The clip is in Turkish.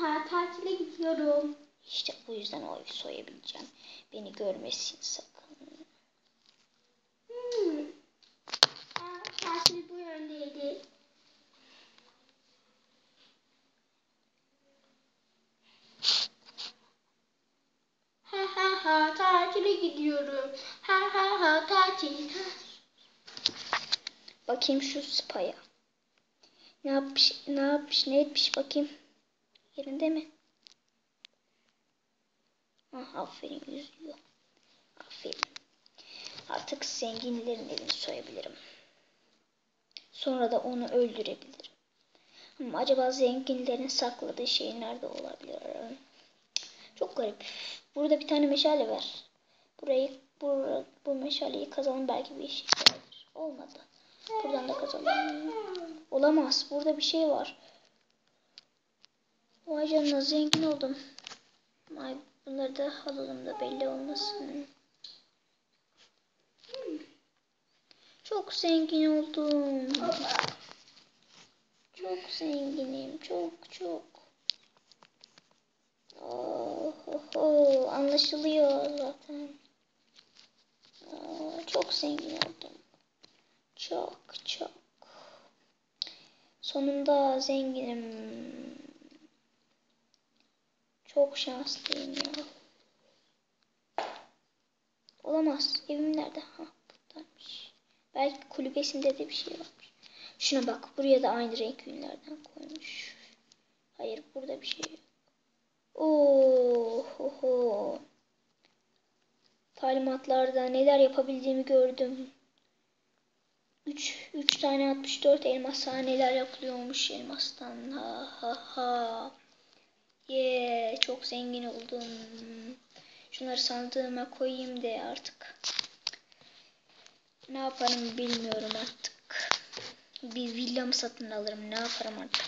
ha tatile gidiyorum. İşte bu yüzden o evi soyabileceğim. Beni görmesin sakın. Tatil bu yöndeydi. Ha ha ha tatile gidiyorum. Ha ha ha tatil. Bakayım şu spaya. Ne etmiş bakayım. Yerinde mi? Ah, aferin, yüzüyor. Aferin. Artık zenginlerin evini soyabilirim. Sonra da onu öldürebilirim. Ama acaba zenginlerin sakladığı şey nerede olabilir? Çok garip. Burada bir tane meşale var. Bu meşaleyi kazalım, belki bir işe yarar. Olmadı. Buradan da kazalım. Olamaz. Burada bir şey var. Vay canına, zengin oldum. Ay, bunları da alalım da belli olmasın. Çok zengin oldum. Çok zenginim. Çok. Oh, anlaşılıyor zaten. Çok zengin oldum. Çok. Sonunda zenginim. Çok şanslıyım ya. Olamaz. Evim nerede? Ha, buradaymış. Belki kulübesinde de bir şey varmış. Şuna bak. Buraya da aynı renk yünlerden koymuş. Hayır, burada bir şey yok. Oh. Talimatlarda neler yapabildiğimi gördüm. 3 tane 64 elmas, neler yapılıyormuş elmastan. Ha. Çok zengin oldum. Şunları sandığıma koyayım de artık. Ne yaparım bilmiyorum artık. Bir villa mı satın alırım, ne yaparım artık.